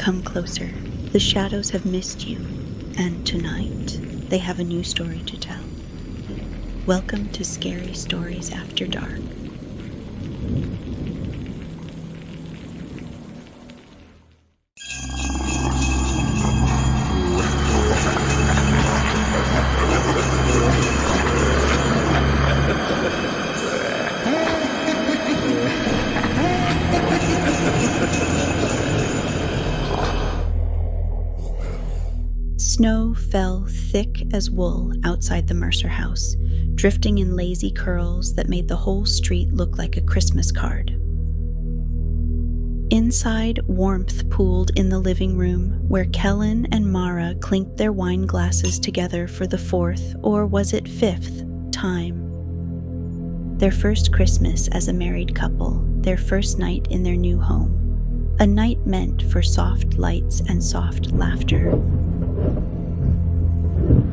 Come closer. The shadows have missed you, and tonight they have a new story to tell. Welcome to Scary Stories After Dark. Snow fell thick as wool outside the Mercer house, drifting in lazy curls that made the whole street look like a Christmas card. Inside, warmth pooled in the living room, where Kellen and Mara clinked their wine glasses together for the fourth, or was it fifth, time. Their first Christmas as a married couple, their first night in their new home, a night meant for soft lights and soft laughter.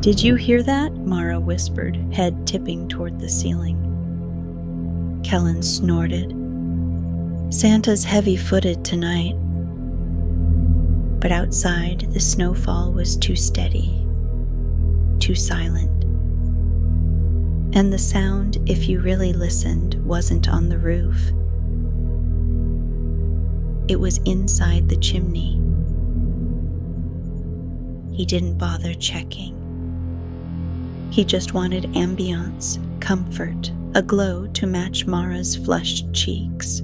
"Did you hear that?" Mara whispered, head tipping toward the ceiling. Kellen snorted. "Santa's heavy-footed tonight." But outside, the snowfall was too steady, too silent. And the sound, if you really listened, wasn't on the roof. It was inside the chimney. He didn't bother checking. He just wanted ambiance, comfort, a glow to match Mara's flushed cheeks.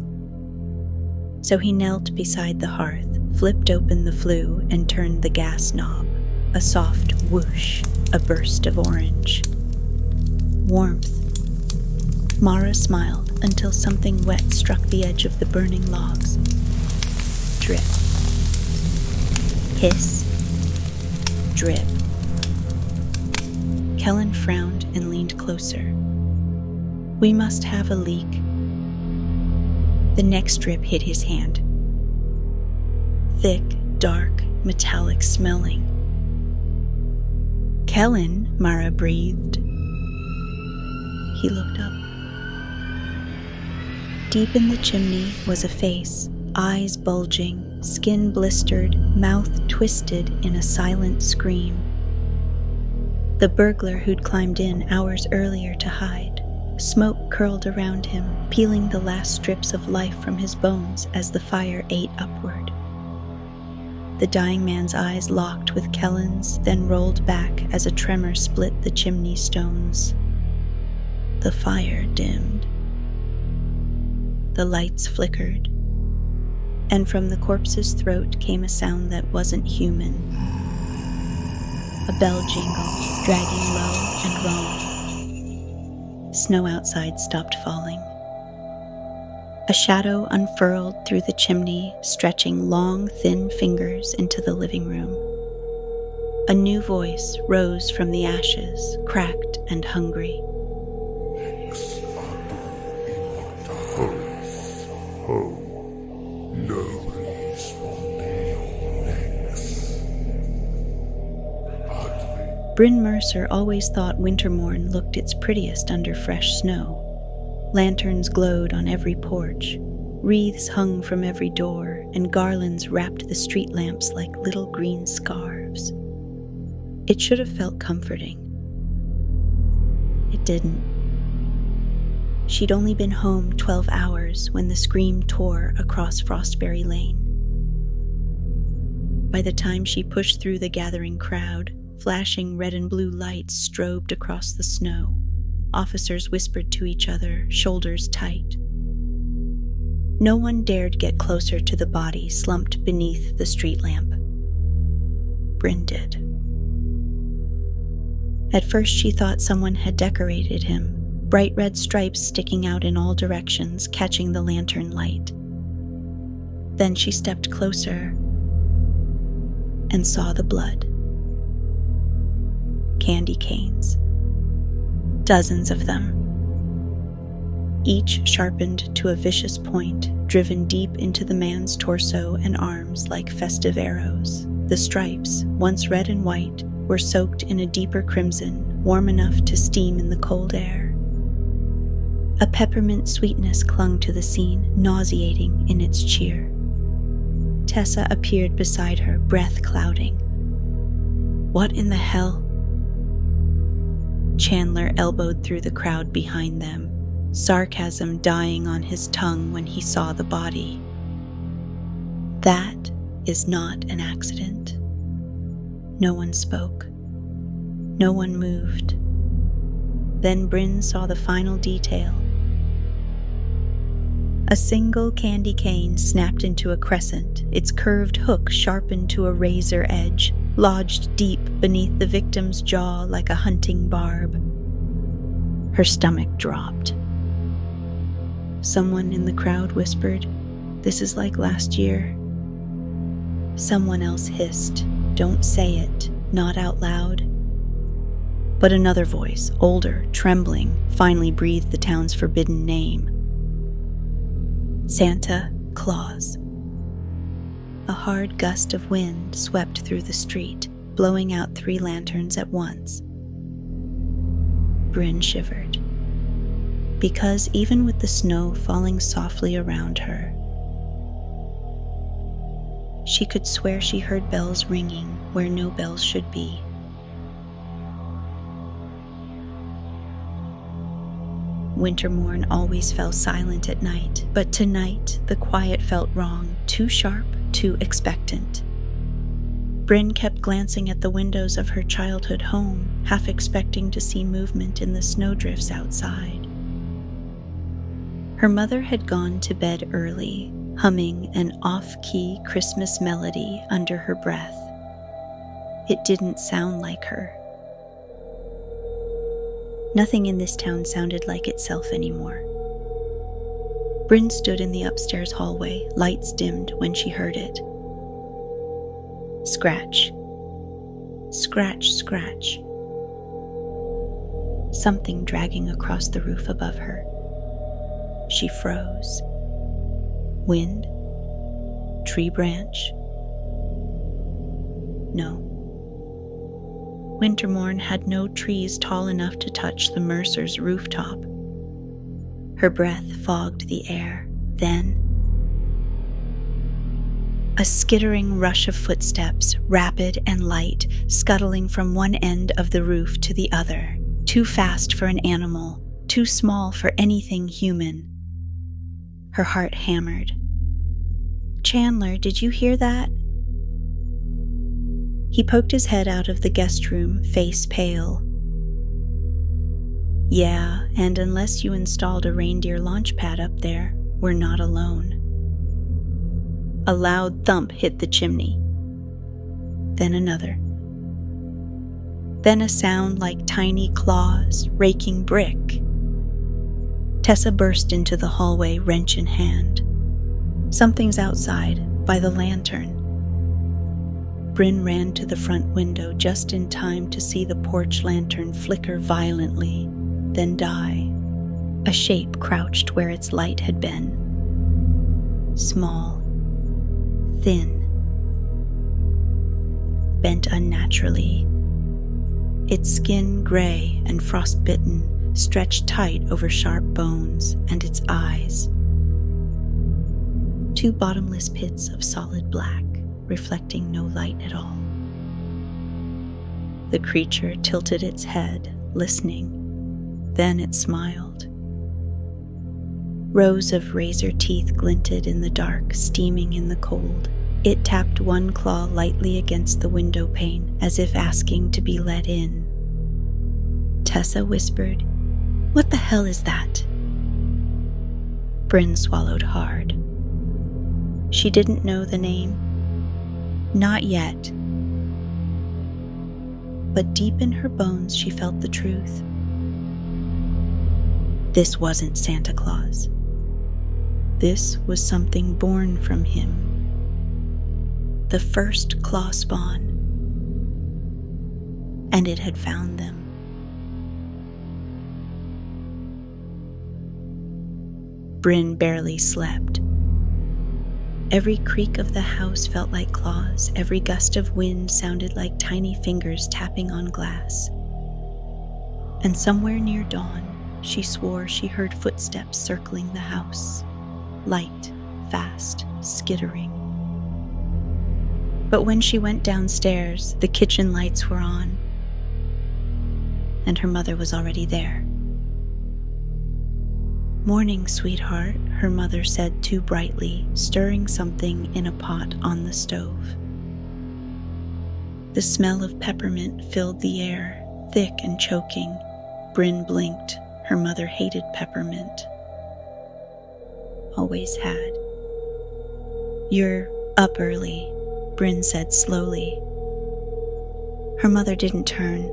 So he knelt beside the hearth, flipped open the flue, and turned the gas knob. A soft whoosh, a burst of orange. Warmth. Mara smiled until something wet struck the edge of the burning logs. Drip. Hiss. Drip. Kellen frowned and leaned closer. "We must have a leak." The next drip hit his hand. Thick, dark, metallic smelling. "Kellen," Mara breathed. He looked up. Deep in the chimney was a face, eyes bulging, skin blistered, mouth twisted in a silent scream. The burglar who'd climbed in hours earlier to hide. Smoke curled around him, peeling the last strips of life from his bones as the fire ate upward. The dying man's eyes locked with Kellen's, then rolled back as a tremor split the chimney stones. The fire dimmed. The lights flickered. And from the corpse's throat came a sound that wasn't human. A bell jingled, dragging low and wrong. Snow outside stopped falling. A shadow unfurled through the chimney, stretching long, thin fingers into the living room. A new voice rose from the ashes, cracked and hungry. Brynn Mercer always thought Wintermourne looked its prettiest under fresh snow. Lanterns glowed on every porch, wreaths hung from every door, and garlands wrapped the street lamps like little green scarves. It should have felt comforting. It didn't. She'd only been home 12 hours when the scream tore across Frostberry Lane. By the time she pushed through the gathering crowd, flashing red and blue lights strobed across the snow. Officers whispered to each other, shoulders tight. No one dared get closer to the body slumped beneath the street lamp. Brynn did. At first she thought someone had decorated him, bright red stripes sticking out in all directions, catching the lantern light. Then she stepped closer and saw the blood. Candy canes. Dozens of them. Each sharpened to a vicious point, driven deep into the man's torso and arms like festive arrows. The stripes, once red and white, were soaked in a deeper crimson, warm enough to steam in the cold air. A peppermint sweetness clung to the scene, nauseating in its cheer. Tessa appeared beside her, breath clouding. "What in the hell?" Chandler elbowed through the crowd behind them, sarcasm dying on his tongue when he saw the body. "That is not an accident." No one spoke. No one moved. Then Brynn saw the final detail. A single candy cane snapped into a crescent, its curved hook sharpened to a razor edge, lodged deep beneath the victim's jaw like a hunting barb. Her stomach dropped. Someone in the crowd whispered, "This is like last year." Someone else hissed, "Don't say it, not out loud." But another voice, older, trembling, finally breathed the town's forbidden name. Santa Claus. A hard gust of wind swept through the street, blowing out 3 lanterns at once. Brynn shivered, because even with the snow falling softly around her, she could swear she heard bells ringing where no bells should be. Wintermourne always fell silent at night, but tonight the quiet felt wrong, too sharp, too expectant. Brynn kept glancing at the windows of her childhood home, half expecting to see movement in the snowdrifts outside. Her mother had gone to bed early, humming an off-key Christmas melody under her breath. It didn't sound like her. Nothing in this town sounded like itself anymore. Brynn stood in the upstairs hallway, lights dimmed when she heard it. Scratch. Scratch, scratch. Something dragging across the roof above her. She froze. Wind? Tree branch? No. Wintermourne had no trees tall enough to touch the Mercer's rooftop. Her breath fogged the air. Then, a skittering rush of footsteps, rapid and light, scuttling from one end of the roof to the other, too fast for an animal, too small for anything human. Her heart hammered. "Chandler, did you hear that?" He poked his head out of the guest room, face pale. "Yeah, and unless you installed a reindeer launch pad up there, we're not alone." A loud thump hit the chimney. Then another. Then a sound like tiny claws raking brick. Tessa burst into the hallway, wrench in hand. Something's outside, by the lantern. Brynn ran to the front window just in time to see the porch lantern flicker violently, then die. A shape crouched where its light had been. Small, thin, bent unnaturally. Its skin gray and frostbitten, stretched tight over sharp bones, and its eyes. 2 bottomless pits of solid black, reflecting no light at all. The creature tilted its head, listening. Then it smiled. Rows of razor teeth glinted in the dark, steaming in the cold. It tapped one claw lightly against the window pane, as if asking to be let in. Tessa whispered, "What the hell is that?" Brynn swallowed hard. She didn't know the name. Not yet. But deep in her bones she felt the truth. This wasn't Santa Claus. This was something born from him. The first Clawspawn. And it had found them. Brynn barely slept. Every creak of the house felt like claws. Every gust of wind sounded like tiny fingers tapping on glass. And somewhere near dawn, she swore she heard footsteps circling the house. Light, fast, skittering. But when she went downstairs, the kitchen lights were on, and her mother was already there. "Morning, sweetheart," her mother said too brightly, stirring something in a pot on the stove. The smell of peppermint filled the air, thick and choking. Brynn blinked. Her mother hated peppermint. Always had. "You're up early," Brynn said slowly. Her mother didn't turn.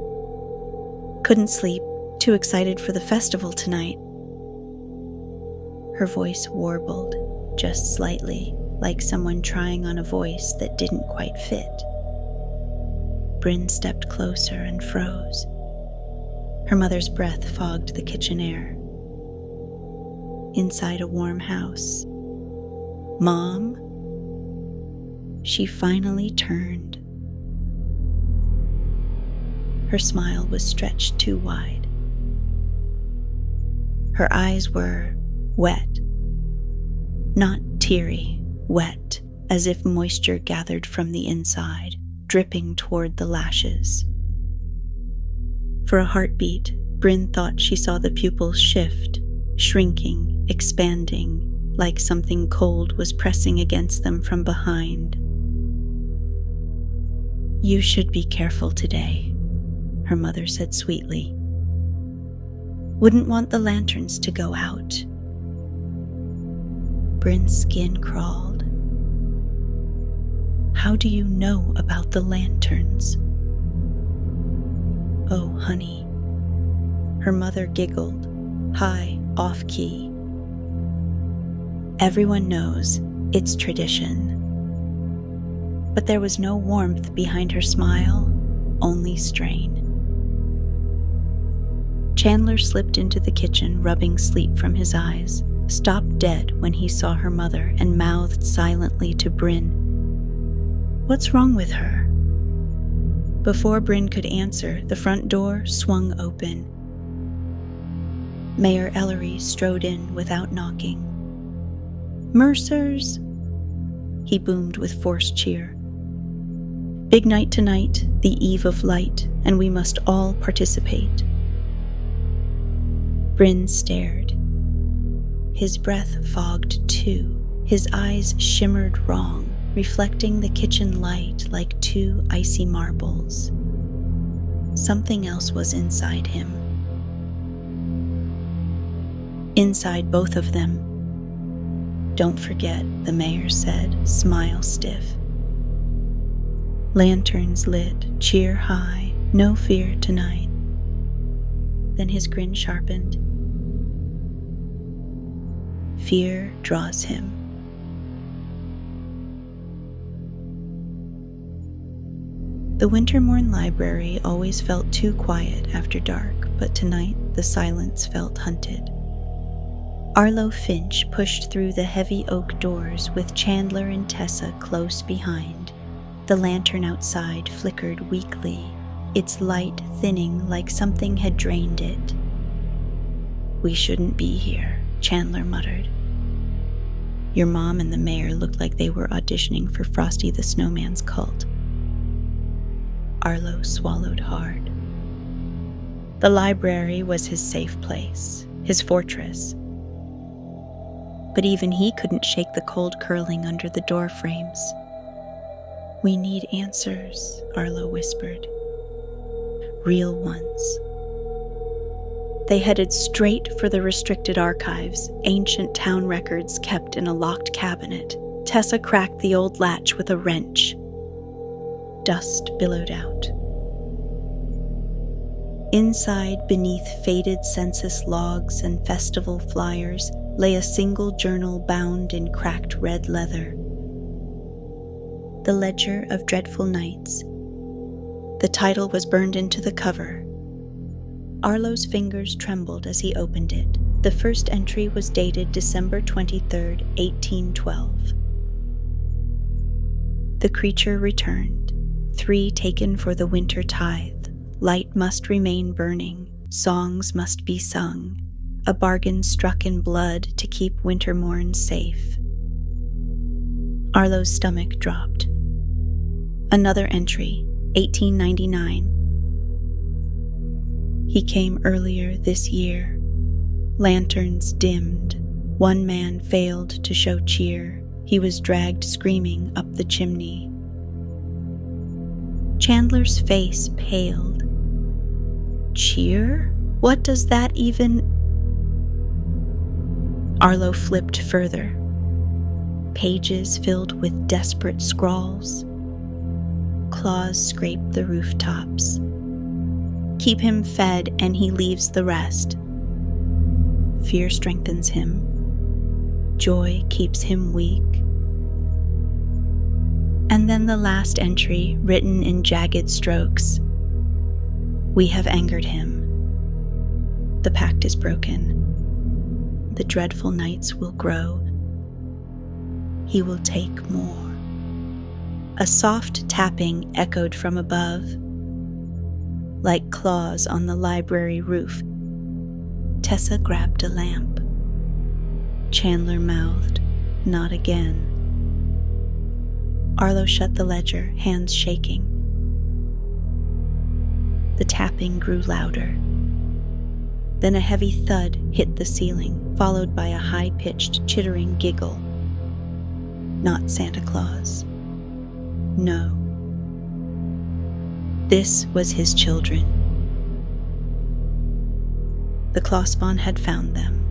"Couldn't sleep, too excited for the festival tonight." Her voice warbled, just slightly, like someone trying on a voice that didn't quite fit. Brynn stepped closer and froze. Her mother's breath fogged the kitchen air. Inside a warm house. "Mom?" She finally turned. Her smile was stretched too wide. Her eyes were wet. Not teary, wet, as if moisture gathered from the inside, dripping toward the lashes. For a heartbeat, Brynn thought she saw the pupils shift, shrinking, expanding, like something cold was pressing against them from behind. "You should be careful today," her mother said sweetly. "Wouldn't want the lanterns to go out." Brynn's skin crawled. "How do you know about the lanterns?" "Oh, honey." Her mother giggled, high, off-key. "Everyone knows, it's tradition." But there was no warmth behind her smile, only strain. Chandler slipped into the kitchen, rubbing sleep from his eyes, stopped dead when he saw her mother, and mouthed silently to Brynn, "What's wrong with her?" Before Brynn could answer, the front door swung open. Mayor Ellery strode in without knocking. "Mercers!" he boomed with forced cheer. "Big night tonight, the eve of light, and we must all participate." Brynn stared. His breath fogged too. His eyes shimmered wrong, reflecting the kitchen light like two icy marbles. Something else was inside him. Inside both of them. "Don't forget," the mayor said, smile stiff. "Lanterns lit, cheer high, no fear tonight." Then his grin sharpened. "Fear draws him." The Wintermourne library always felt too quiet after dark, but tonight the silence felt hunted. Arlo Finch pushed through the heavy oak doors with Chandler and Tessa close behind. The lantern outside flickered weakly, its light thinning like something had drained it. "We shouldn't be here," Chandler muttered. "Your mom and the mayor looked like they were auditioning for Frosty the Snowman's cult." Arlo swallowed hard. The library was his safe place, his fortress. But even he couldn't shake the cold curling under the door frames. "We need answers," Arlo whispered. "Real ones." They headed straight for the restricted archives, ancient town records kept in a locked cabinet. Tessa cracked the old latch with a wrench. Dust billowed out. Inside, beneath faded census logs and festival flyers, lay a single journal bound in cracked red leather. The Ledger of Dreadful Nights. The title was burned into the cover. Arlo's fingers trembled as he opened it. The first entry was dated December 23, 1812. The creature returned, 3 taken for the winter tithe. Light must remain burning, songs must be sung, a bargain struck in blood to keep Wintermourne safe. Arlo's stomach dropped. Another entry, 1899. He came earlier this year. Lanterns dimmed. One man failed to show cheer. He was dragged screaming up the chimney. Chandler's face paled. Cheer? What does that even... Arlo flipped further. Pages filled with desperate scrawls. Claws scrape the rooftops. Keep him fed and he leaves the rest. Fear strengthens him. Joy keeps him weak. And then the last entry, written in jagged strokes. We have angered him. The pact is broken. The dreadful nights will grow. He will take more. A soft tapping echoed from above, like claws on the library roof. Tessa grabbed a lamp. Chandler mouthed, "Not again." Arlo shut the ledger, hands shaking. The tapping grew louder. Then a heavy thud hit the ceiling, followed by a high-pitched, chittering giggle. Not Santa Claus. No. This was his children. The Clawspawn had found them.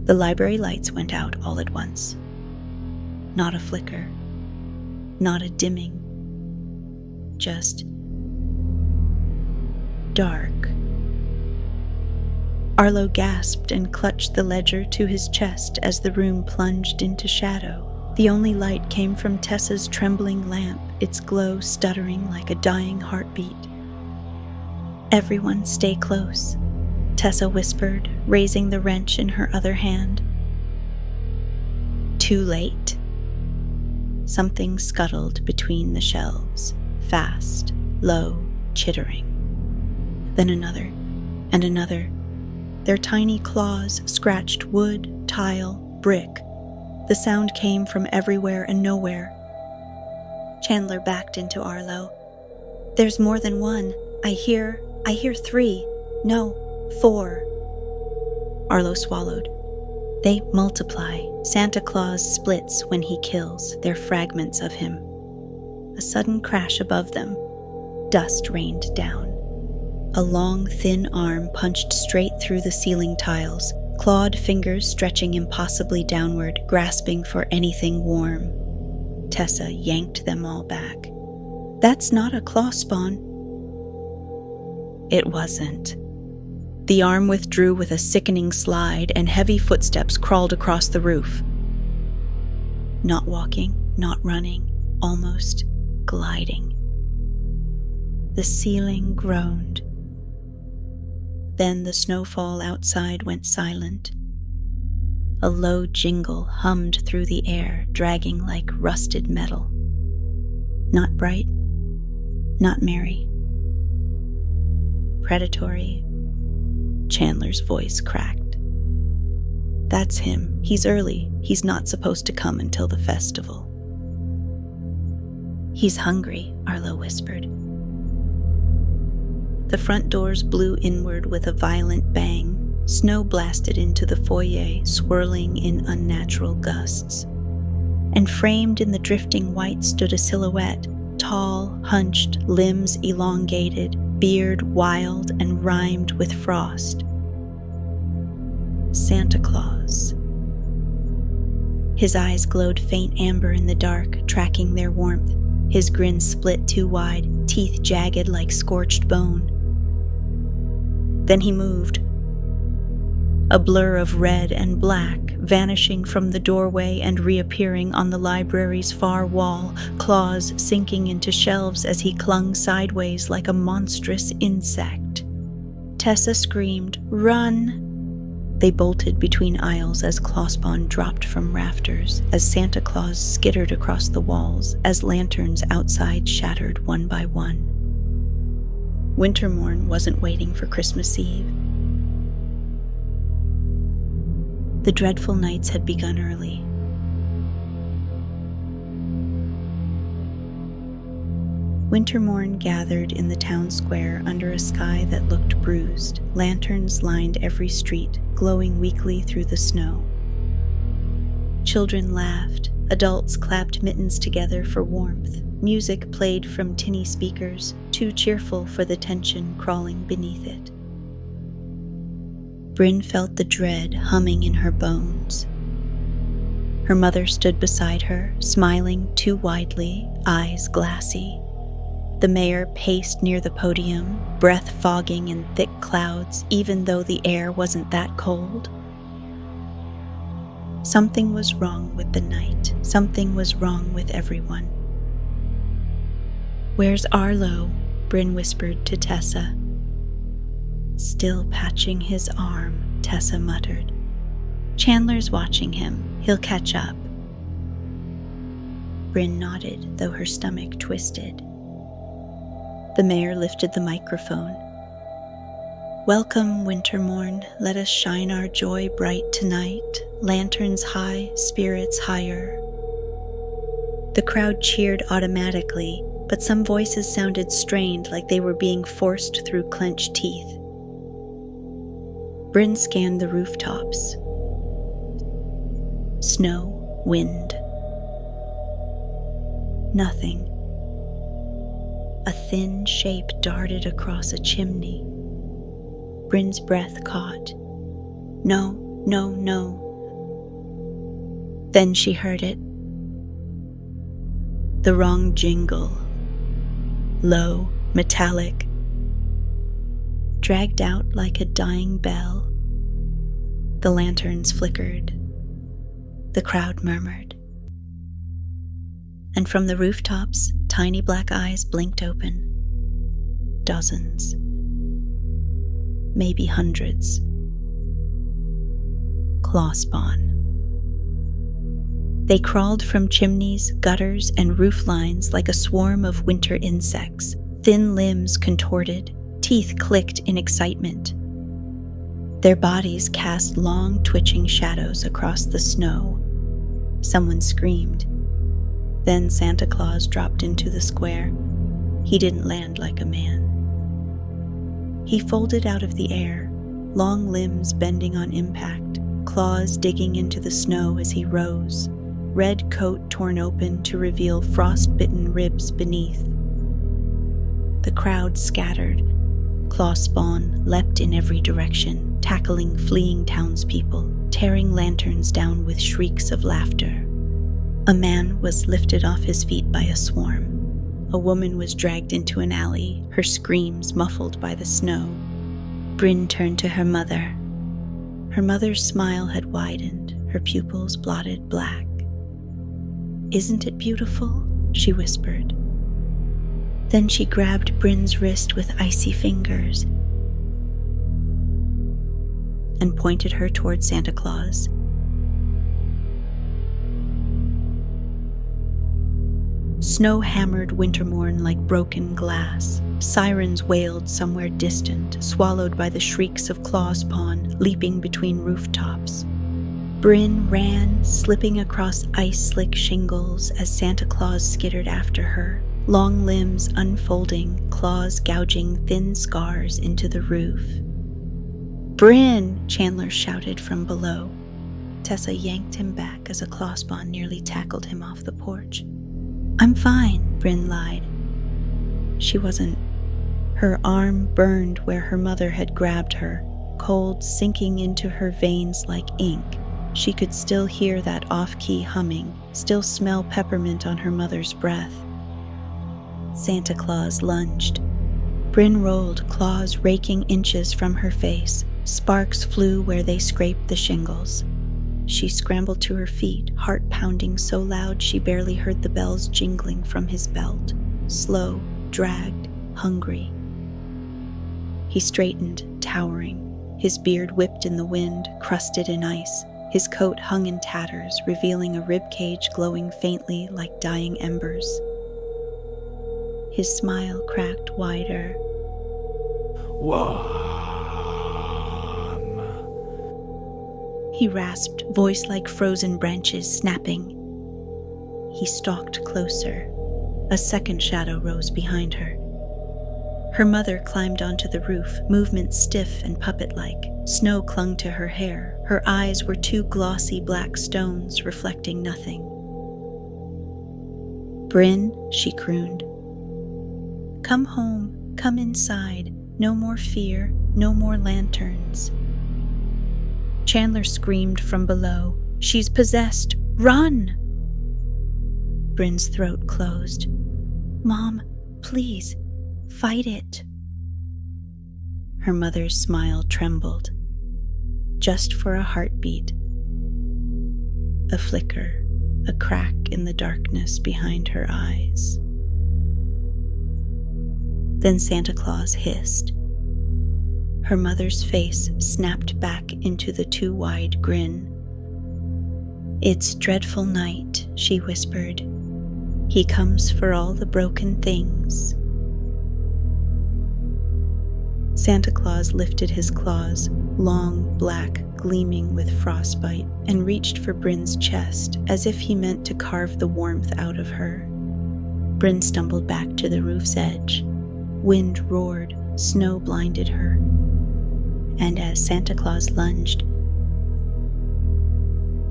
The library lights went out all at once. Not a flicker. Not a dimming. Just dark. Arlo gasped and clutched the ledger to his chest as the room plunged into shadow. The only light came from Tessa's trembling lamp, its glow stuttering like a dying heartbeat. "Everyone stay close," Tessa whispered, raising the wrench in her other hand. Too late. Something scuttled between the shelves, fast, low, chittering. Then another, and another. Their tiny claws scratched wood, tile, brick. The sound came from everywhere and nowhere. Chandler backed into Arlo. "There's more than one. I hear 3. No, 4. Arlo swallowed. They multiply. Santa Claus splits when he kills. They're fragments of him. A sudden crash above them. Dust rained down. A long, thin arm punched straight through the ceiling tiles, clawed fingers stretching impossibly downward, grasping for anything warm. Tessa yanked them all back. "That's not a Clawspawn." It wasn't. The arm withdrew with a sickening slide, and heavy footsteps crawled across the roof. Not walking, not running, almost gliding. The ceiling groaned. Then the snowfall outside went silent. A low jingle hummed through the air, dragging like rusted metal. Not bright, not merry. Predatory. Chandler's voice cracked. "That's him. He's early. He's not supposed to come until the festival." "He's hungry," Arlo whispered. The front doors blew inward with a violent bang. Snow blasted into the foyer, swirling in unnatural gusts. And framed in the drifting white stood a silhouette, tall, hunched, limbs elongated, beard wild and rimed with frost. Santa Claus. His eyes glowed faint amber in the dark, tracking their warmth. His grin split too wide, teeth jagged like scorched bone. Then he moved. A blur of red and black, vanishing from the doorway and reappearing on the library's far wall, claws sinking into shelves as he clung sideways like a monstrous insect. Tessa screamed, "Run!" They bolted between aisles as Clawspawn dropped from rafters, as Santa Claus skittered across the walls, as lanterns outside shattered one by one. Wintermourne wasn't waiting for Christmas Eve. The dreadful nights had begun early. Wintermourne gathered in the town square under a sky that looked bruised. Lanterns lined every street, glowing weakly through the snow. Children laughed. Adults clapped mittens together for warmth. Music played from tinny speakers, too cheerful for the tension crawling beneath it. Brynn felt the dread humming in her bones. Her mother stood beside her, smiling too widely, eyes glassy. The mayor paced near the podium, breath fogging in thick clouds, even though the air wasn't that cold. Something was wrong with the night. Something was wrong with everyone. "Where's Arlo?" Brynn whispered to Tessa. "Still patching his arm," Tessa muttered. "Chandler's watching him. He'll catch up." Brynn nodded, though her stomach twisted. The mayor lifted the microphone. "Welcome, Wintermourne. Let us shine our joy bright tonight. Lanterns high, spirits higher." The crowd cheered automatically, but some voices sounded strained, like they were being forced through clenched teeth. Brynn scanned the rooftops. Snow, wind. Nothing. A thin shape darted across a chimney. Brynn's breath caught. No, no, no. Then she heard it. The wrong jingle. Low, metallic. Dragged out like a dying bell. The lanterns flickered. The crowd murmured. And from the rooftops, tiny black eyes blinked open. Dozens. Maybe hundreds. Clawspawn. They crawled from chimneys, gutters, and roof lines like a swarm of winter insects. Thin limbs contorted, teeth clicked in excitement. Their bodies cast long, twitching shadows across the snow. Someone screamed. Then Santa Claus dropped into the square. He didn't land like a man. He folded out of the air, long limbs bending on impact, claws digging into the snow as he rose, red coat torn open to reveal frost-bitten ribs beneath. The crowd scattered. Clawspawn leapt in every direction, tackling fleeing townspeople, tearing lanterns down with shrieks of laughter. A man was lifted off his feet by a swarm. A woman was dragged into an alley, her screams muffled by the snow. Brynn turned to her mother. Her mother's smile had widened, her pupils blotted black. "Isn't it beautiful?" she whispered. Then she grabbed Brynn's wrist with icy fingers and pointed her toward Santa Claus. Snow hammered Wintermourne like broken glass. Sirens wailed somewhere distant, swallowed by the shrieks of Clawspawn leaping between rooftops. Brynn ran, slipping across ice-slick shingles as Santa Claus skittered after her, long limbs unfolding, claws gouging thin scars into the roof. "Brynn!" Chandler shouted from below. Tessa yanked him back as a Clawspawn nearly tackled him off the porch. "I'm fine," Brynn lied. She wasn't. Her arm burned where her mother had grabbed her, cold sinking into her veins like ink. She could still hear that off-key humming, still smell peppermint on her mother's breath. Santa Claus lunged. Brynn rolled, claws raking inches from her face. Sparks flew where they scraped the shingles. She scrambled to her feet, heart pounding so loud she barely heard the bells jingling from his belt. Slow, dragged, hungry. He straightened, towering. His beard whipped in the wind, crusted in ice. His coat hung in tatters, revealing a ribcage glowing faintly like dying embers. His smile cracked wider. Warm. he rasped, voice like frozen branches snapping. He stalked closer. A second shadow rose behind her. Her mother climbed onto the roof, movement stiff and puppet-like. Snow clung to her hair. Her eyes were two glossy black stones reflecting nothing. "Brynn," she crooned. "Come home, come inside. No more fear, no more lanterns." Chandler screamed from below, "She's possessed! Run!" Brynn's throat closed. "Mom, please, fight it." Her mother's smile trembled. Just for a heartbeat. A flicker, a crack in the darkness behind her eyes. Then Santa Claus hissed. Her mother's face snapped back into the too wide grin. "It's dreadful night," she whispered. "He comes for all the broken things." Santa Claus lifted his claws, long, black, gleaming with frostbite, and reached for Brynn's chest as if he meant to carve the warmth out of her. Brynn stumbled back to the roof's edge. Wind roared, snow blinded her. And as Santa Claus lunged,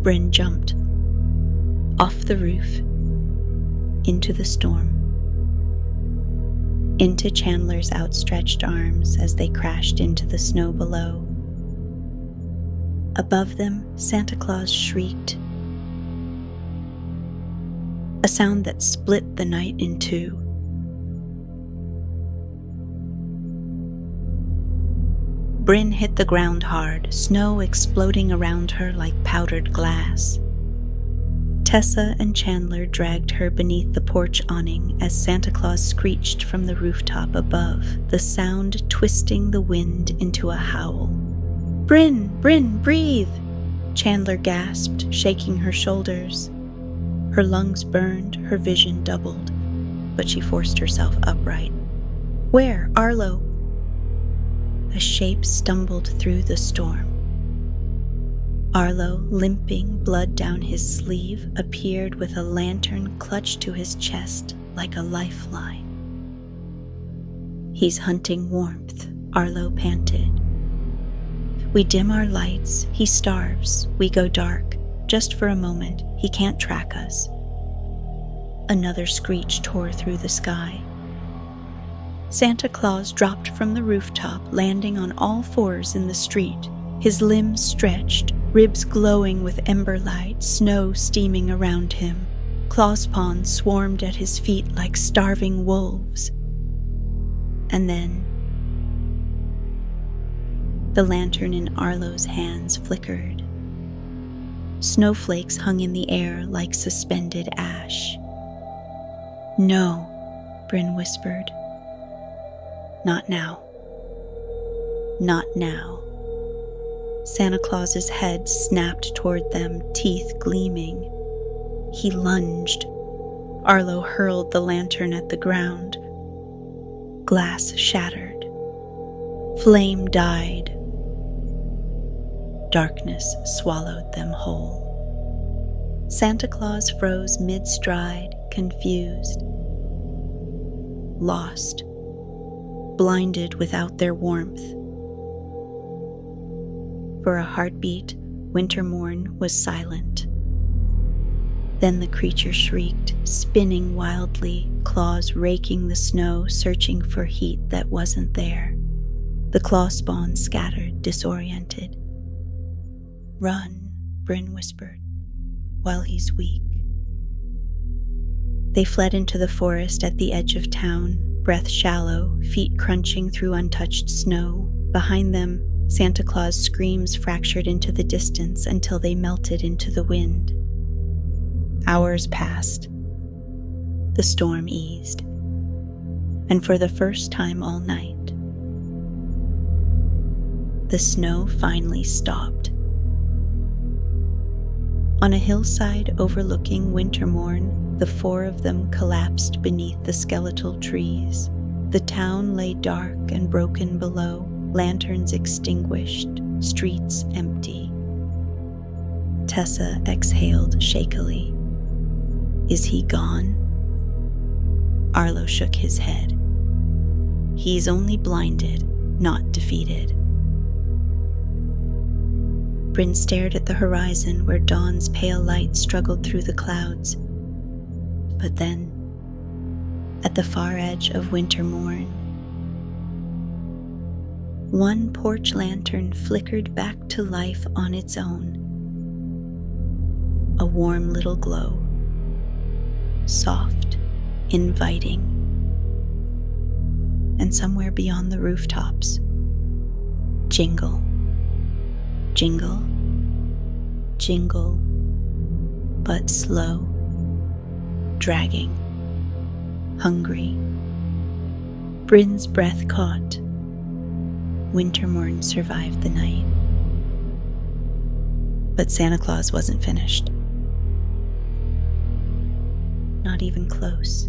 Brynn jumped off the roof, into the storm, into Chandler's outstretched arms as they crashed into the snow below. Above them, Santa Claus shrieked, a sound that split the night in two. Brynn hit the ground hard, snow exploding around her like powdered glass. Tessa and Chandler dragged her beneath the porch awning as Santa Claus screeched from the rooftop above, the sound twisting the wind into a howl. "Brynn, Brynn, breathe!" Chandler gasped, shaking her shoulders. Her lungs burned, her vision doubled, but she forced herself upright. "Where, Arlo?" A shape stumbled through the storm. Arlo, limping, blood down his sleeve, appeared with a lantern clutched to his chest like a lifeline. "He's hunting warmth," Arlo panted. "We dim our lights, he starves, we go dark. Just for a moment, he can't track us." Another screech tore through the sky. Santa Claus dropped from the rooftop, landing on all fours in the street, his limbs stretched, ribs glowing with ember light, snow steaming around him. Clawspawn swarmed at his feet like starving wolves. And then the lantern in Arlo's hands flickered. Snowflakes hung in the air like suspended ash. "No," Brynn whispered. "Not now. Not now." Santa Claus's head snapped toward them, teeth gleaming. He lunged. Arlo hurled the lantern at the ground. Glass shattered. Flame died. Darkness swallowed them whole. Santa Claus froze mid-stride, confused, lost, blinded without their warmth. For a heartbeat, Wintermourne was silent. Then the creature shrieked, spinning wildly, claws raking the snow, searching for heat that wasn't there. The Clawspawn scattered, disoriented. "Run," Brynn whispered, "while he's weak." They fled into the forest at the edge of town, breath shallow, feet crunching through untouched snow. Behind them, Santa Claus screams fractured into the distance until they melted into the wind. Hours passed. The storm eased. And for the first time all night, the snow finally stopped. On a hillside overlooking Wintermourne, the four of them collapsed beneath the skeletal trees. The town lay dark and broken below, lanterns extinguished, streets empty. Tessa exhaled shakily. Is he gone? Arlo shook his head. He's only blinded, not defeated. Brynn stared at the horizon where dawn's pale light struggled through the clouds. But then, at the far edge of Wintermourne, one porch lantern flickered back to life on its own. A warm little glow, soft, inviting. And somewhere beyond the rooftops, jingle, jingle, jingle, but slow, dragging, hungry. Brynn's breath caught. Wintermourne survived the night. But Santa Claus wasn't finished. Not even close.